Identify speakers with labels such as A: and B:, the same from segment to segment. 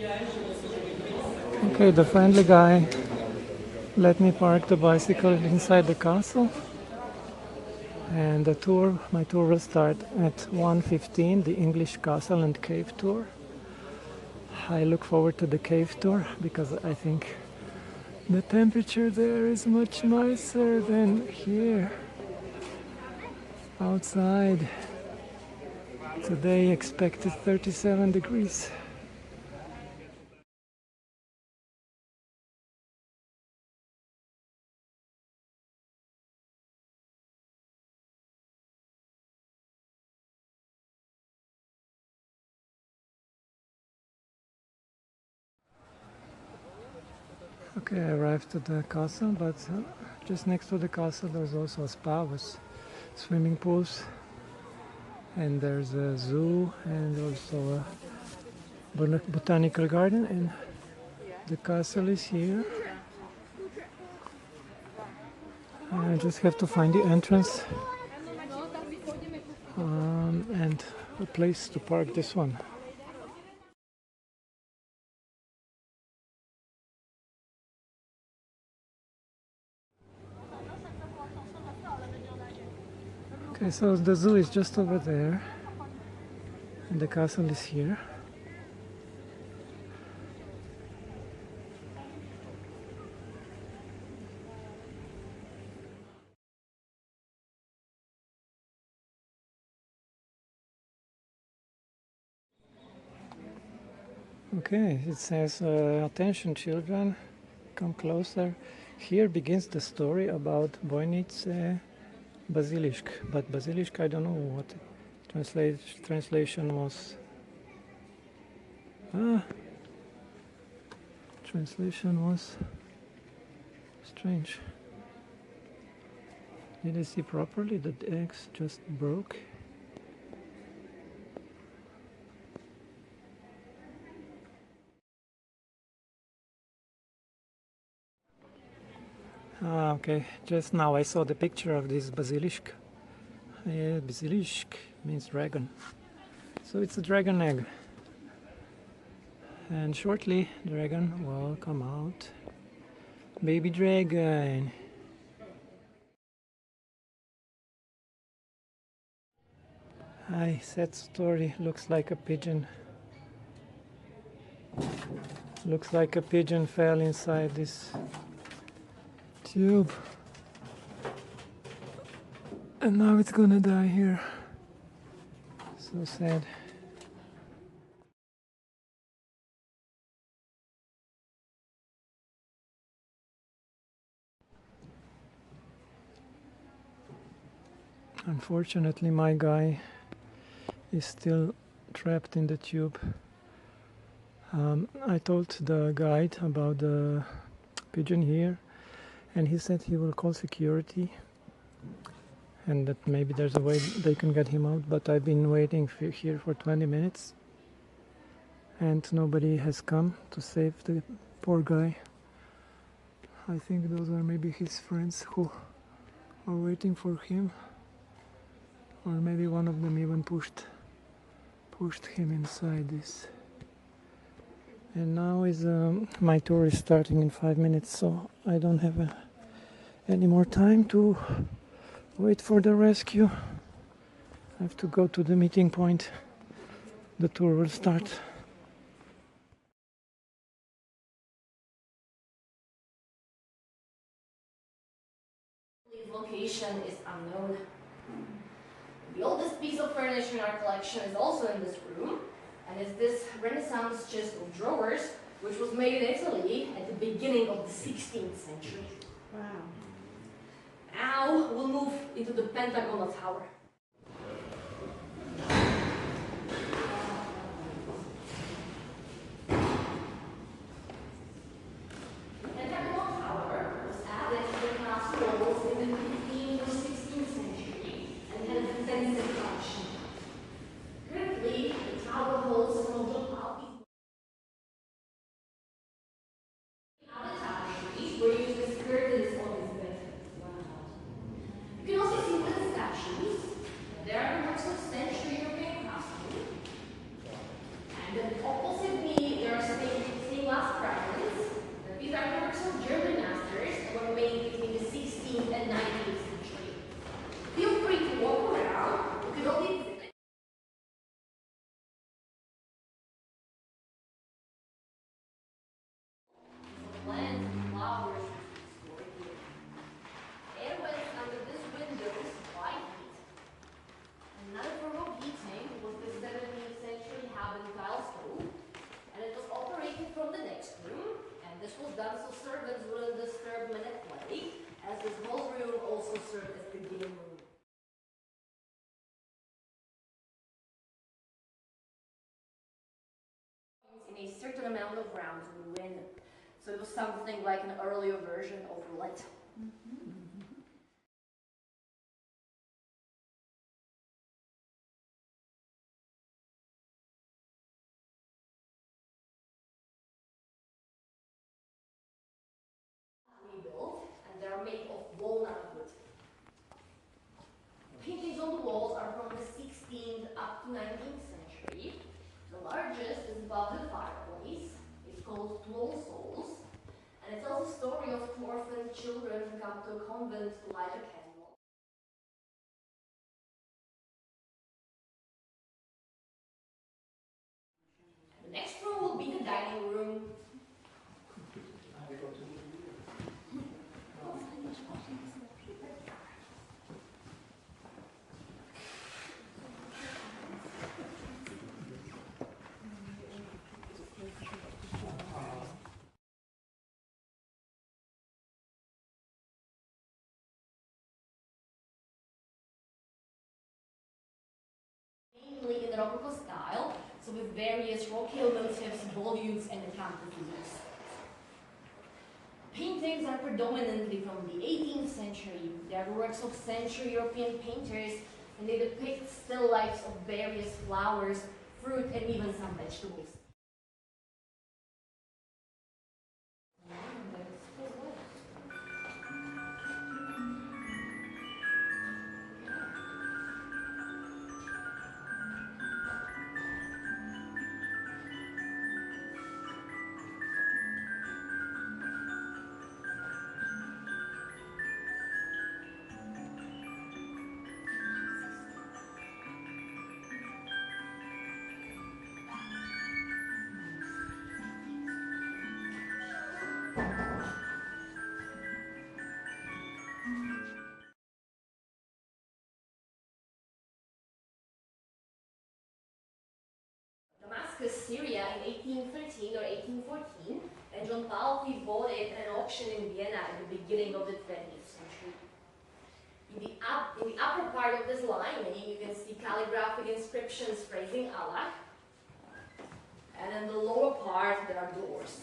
A: Okay, the friendly guy let me park the bicycle inside the castle, and my tour will start at 1:15, the English Castle and Cave Tour. I look forward to the cave tour because I think the temperature there is much nicer than here outside. Today expected 37 degrees. Okay, I arrived at the castle, but just next to the castle there's also a spa with swimming pools, and there's a zoo and also a botanical garden, and the castle is here. I just have to find the entrance and a place to park this one. Okay, so the zoo is just over there and the castle is here. Okay, it says, attention children, come closer. Here begins the story about Bojnice Basilisk. But Basilisk, I don't know what translation was. Translation was strange. Did I see properly that the eggs just broke? Okay, just now I saw the picture of this basilisk. Basilisk means dragon. So it's a dragon egg. And shortly, dragon will come out. Baby dragon. Sad story. Looks like a pigeon. Looks like a pigeon fell inside this tube. And now it's gonna die here. So sad. Unfortunately, my guy is still trapped in the tube. I told the guide about the pigeon here, and he said he will call security and that maybe there's a way they can get him out, but I've been waiting here for 20 minutes and nobody has come to save the poor guy. I think those are maybe his friends who are waiting for him, or maybe one of them even pushed him inside this. And now is my tour is starting in 5 minutes, so I don't have any more time to wait for the rescue. I have to go to the meeting point. The tour will start.
B: The location is unknown. The oldest piece of furniture in our collection is also in this room, and it's this Renaissance chest of drawers, which was made in Italy at the beginning of the 16th century.
C: Wow.
B: Now we'll move into the Pentagonal Tower. The Pentagonal Tower was added to the castle walls in the 15th or 16th century and had a defensive function. Currently, the tower holds some of the other tapestries were used as curtains on its bed. You can also see wooden statues certain amount of rounds would win. So it was something like an earlier version of roulette. We built, and they are made of walnut wood. Paintings on the walls are from the 16th up to 19th century. The largest is above the fireplace. It's called 12 Souls, and it tells the story of two orphan children who come to a convent to light a candle. The next room will be the dining room. Mainly in the Rococo style, so with various rocaille motifs, volutes, and figures. Paintings are predominantly from the 18th century. They are the works of Central European painters, and they depict still lifes of various flowers, fruit, and even some vegetables. Damascus, Syria in 1813 or 1814, and John Palpi bought it at an auction in Vienna at the beginning of the 20th century. In the upper part of this lining, you can see calligraphic inscriptions praising Allah, and in the lower part there are doors.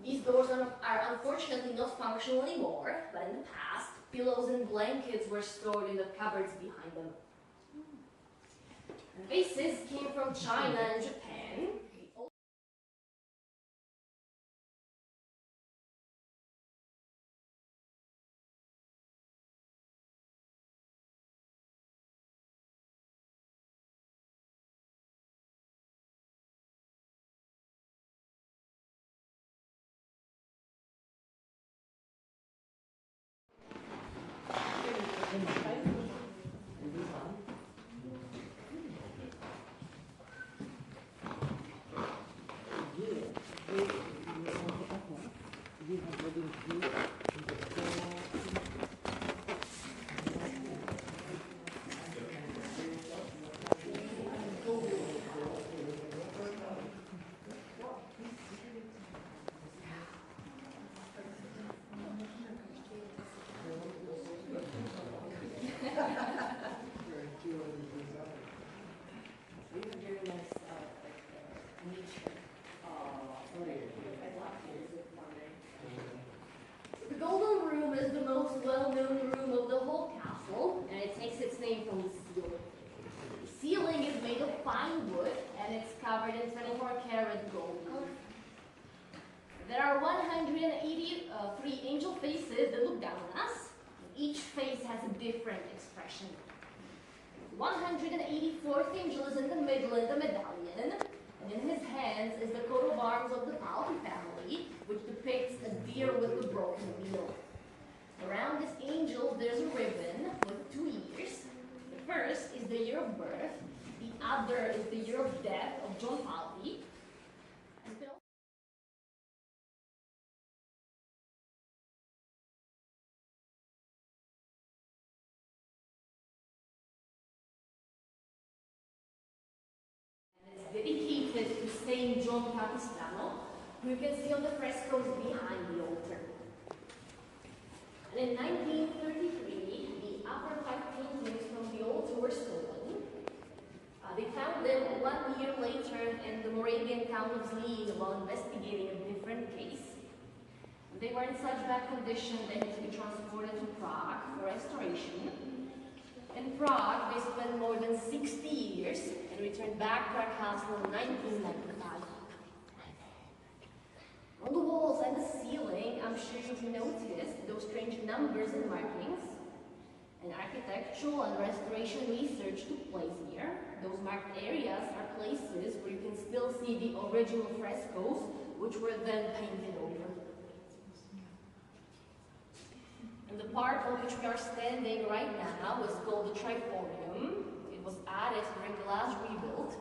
B: These doors are unfortunately not functional anymore, but in the past, pillows and blankets were stored in the cupboards behind them. Vases came from China and Japan. The Golden Room is the most well-known room of the whole castle, and it takes its name from the ceiling. The ceiling is made of fine wood, and it's covered in 24-karat gold. There are 183 angel faces that look down on us. Each face has a different expression. The 184th angel is in the middle in the medallion, and in his hands is the coat of arms of the Palpi family, which depicts a deer with a broken wheel. Around this angel, there's a ribbon with 2 years. The first is the year of birth, the other is the year of death of John Palpi. Dedicated to Saint John Capistrano, who you can see on the frescoes behind the altar. And in 1933, the upper 5 paintings from the altar were stolen. They found them 1 year later in the Moravian town of Zlín while investigating a different case. They were in such bad condition they had to be transported to Prague for restoration. In Prague, they spent more than 60 years and returned back to our castle in 1995. On the walls and the ceiling, I'm sure you've noticed those strange numbers and markings. And architectural and restoration research took place here. Those marked areas are places where you can still see the original frescoes, which were then painted over. And the part on which we are standing right now is called the Triforium. It was added during the last rebuild.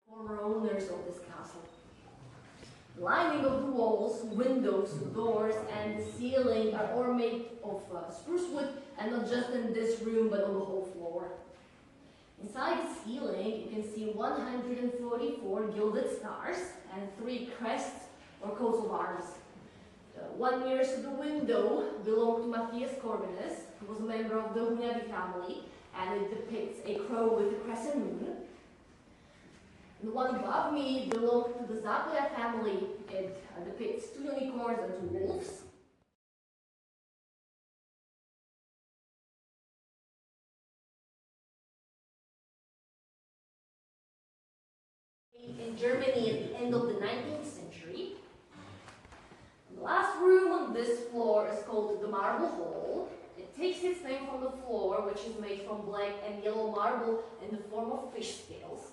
B: Former owners of this castle. The lining of the walls, windows, doors, and the ceiling are all made of spruce wood, and not just in this room, but on the whole floor. Inside the ceiling, you can see 144 gilded stars and 3 crests or coats of arms. One nearest to the window belonged to Matthias Corvinus, who was a member of the Hunyadi family, and it depicts a crow with a crescent moon. The one above me belonged to the Zapoya family. It depicts 2 unicorns and 2 wolves. In Germany at the end of the 19th century. The last room on this floor is called the Marble Hall. It takes its name from the floor, which is made from black and yellow marble in the form of fish scales.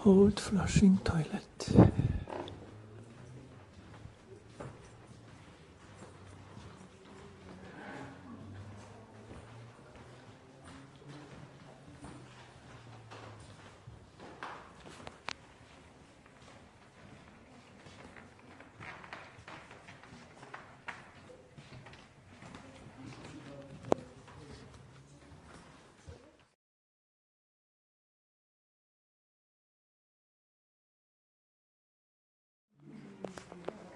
A: Old flushing toilet.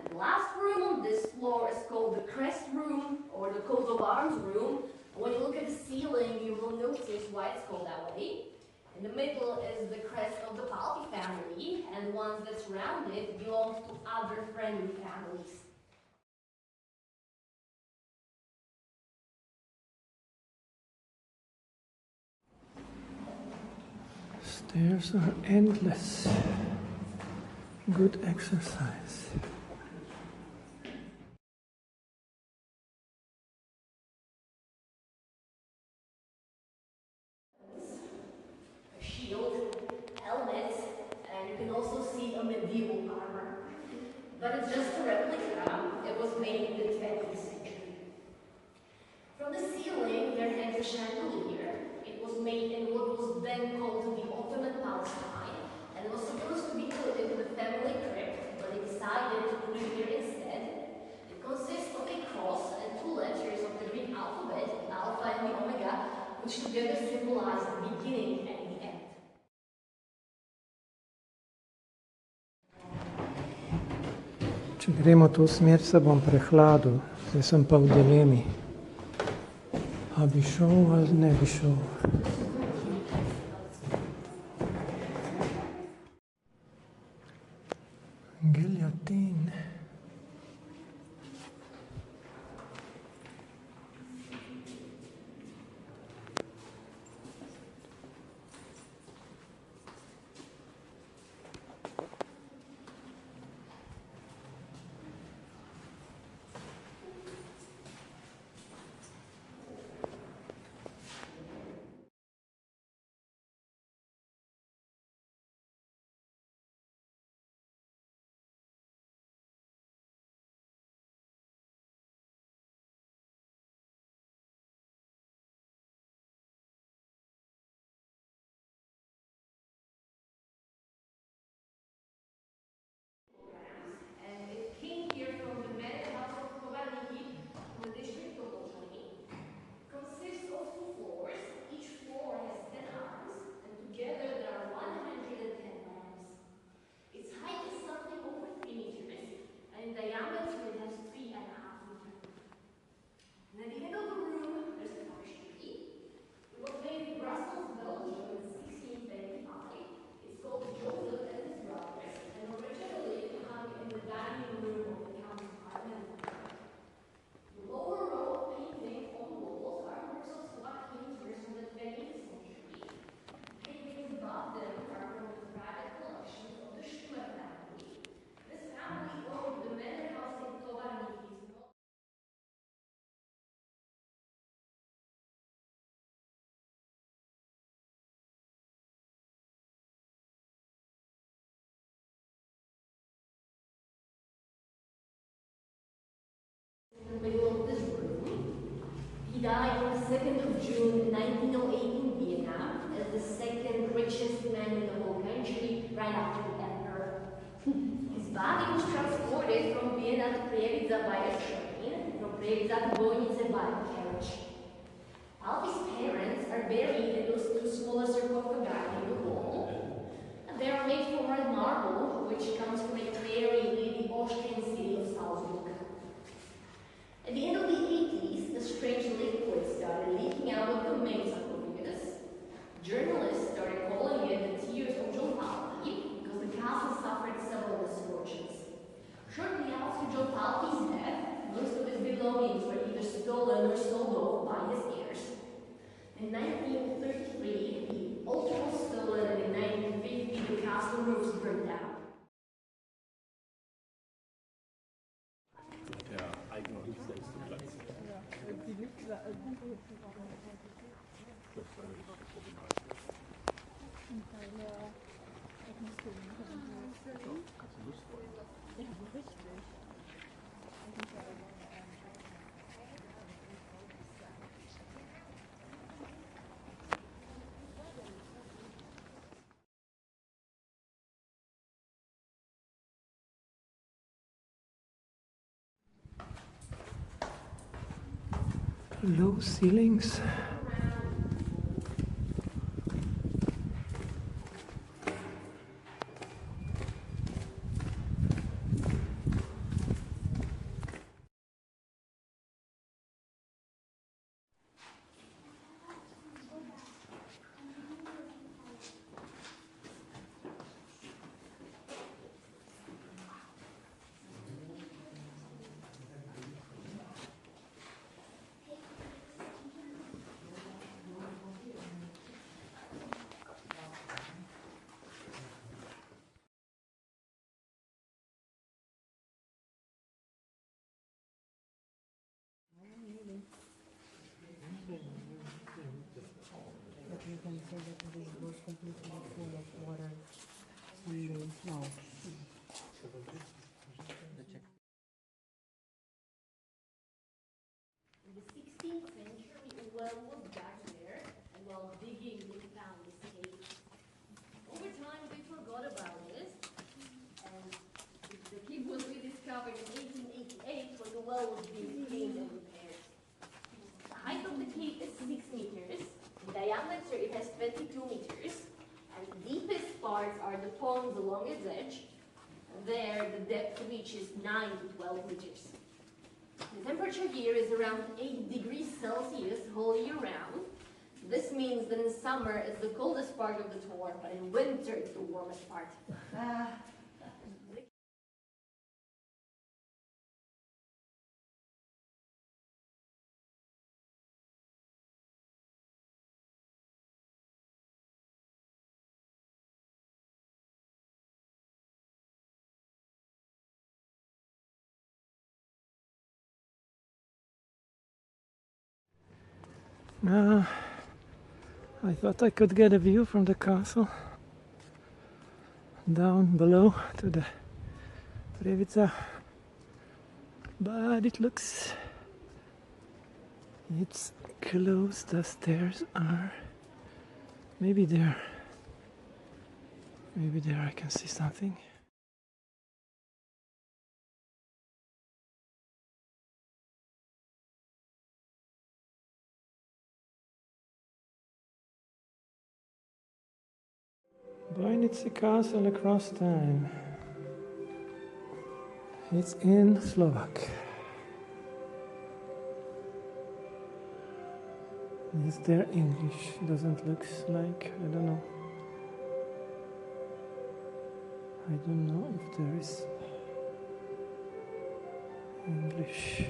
B: The last room on this floor is called the crest room or the coat of arms room. When you look at the ceiling, you will notice why it's called that way. In the middle is the crest of the Palpi family, and the ones that surround it belong to other friendly families.
A: Stairs are endless. Good exercise.
B: A shield, helmets, and you can also see a medieval armor. But it's just a replica. It was made in the 20th century. From the ceiling, there hangs a chandelier. It was made in what was then called the Ottoman Palestine, and it was supposed to be put into the family crypt, but they decided to put it here instead. It consists of a cross and two letters of the Greek alphabet, the alpha and the omega, which together symbolize the beginning and the end.
A: Če gremo to smer, se bom prehladil. Zdaj sem pa v dilemi. A bi šel ali ne bi šel. Giljotin.
B: In the middle of this room. He died on the 2nd of June 1908 in Vienna as the second richest man in the whole country, right after the emperor. His body was transported from Vienna to Prievidza by a train, from Prievidza to Bojnice by a carriage. Alfie's parents are buried in those two smaller sarcophagi in the wall, and they are made from red marble, which comes from a quarry in the Austrian city of Salzburg. At the end of the 80s, a strange liquid started leaking out of the main sarcophagus. Journalists started calling it the tears of John Palpi because the castle suffered several misfortunes. Shortly after John Palpi's death, most of his belongings were either stolen or sold off by his heirs. In 1933, the altar was stolen, and in 1950, the castle roofs burned down.
A: Low ceilings. No.
B: In the 16th century, a well was back there, and while digging, we found this cave. Over time, we forgot about it, and the cave was rediscovered in 1888 when the well was being cleaned and repaired. The height of the cave is 6 meters. In diameter, it has 22 meters. And the deepest parts are the ponds along its edge. There, the depth reaches 9 to 12 meters. The temperature here is around 8 degrees Celsius whole year round. This means that in summer it's the coldest part of the tour, but in winter it's the warmest part.
A: I thought I could get a view from the castle down below to the Rivica, but it looks it's closed. The stairs are maybe there I can see something. Bojnice castle across time. It's in Slovakia. Is there English? Doesn't look like, I don't know. I don't know if there is English.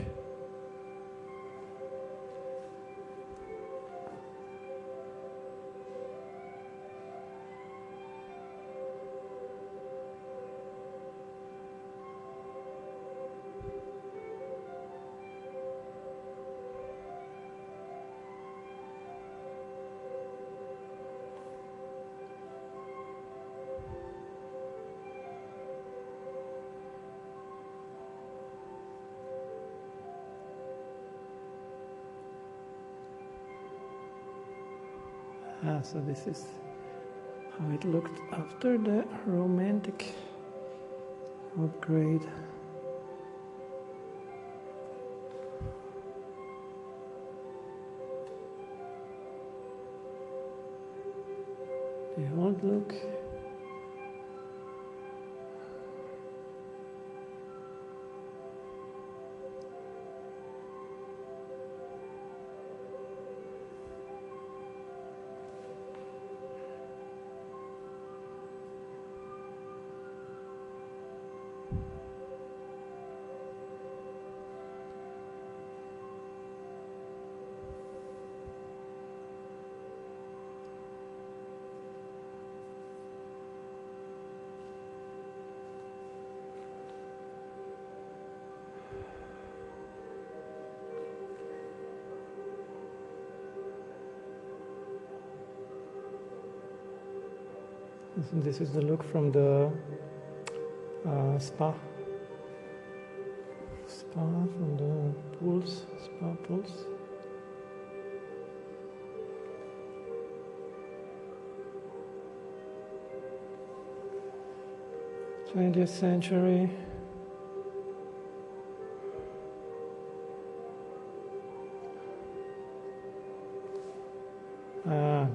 A: So this is how it looked after the romantic upgrade. The old look. This is the look from the spa from the spa pools. '20th century.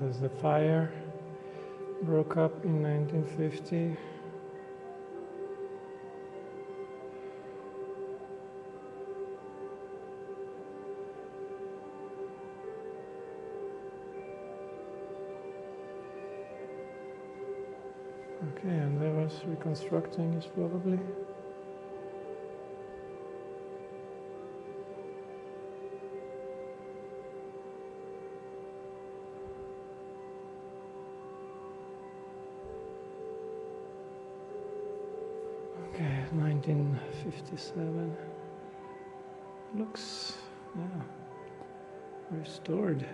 A: There's the fire. Broke up in 1950. Okay, and they was reconstructing it probably. Okay, 1957. Looks, restored.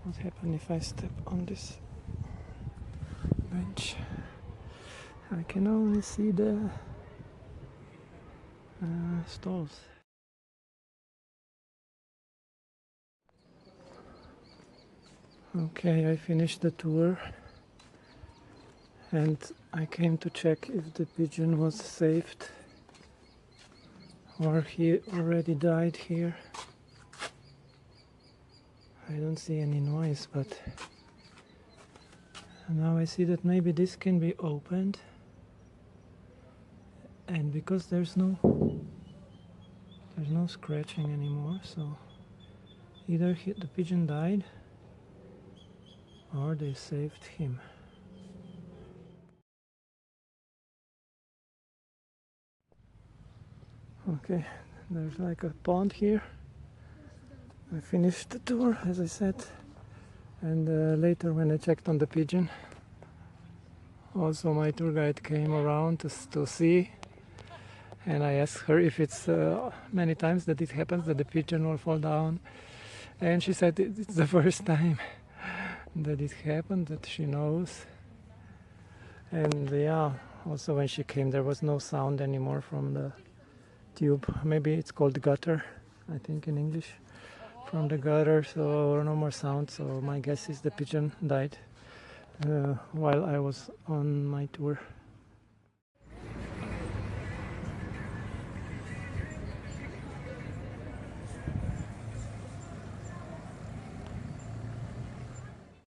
A: What happened if I step on this bench. I can only see the stalls. Okay, I finished the tour and I came to check if the pigeon was saved or he already died here. I don't see any noise, but now I see that maybe this can be opened, and because there's no scratching anymore, so either the pigeon died or they saved him. Okay, there's like a pond here. I finished the tour, as I said, and later when I checked on the pigeon, also my tour guide came around to see, and I asked her if it's many times that it happens that the pigeon will fall down, and she said it's the first time that it happened, that she knows. And yeah, also when she came there was no sound anymore from the tube. Maybe it's called gutter, I think in English, from the gutter, so no more sound. So my guess is the pigeon died while I was on my tour.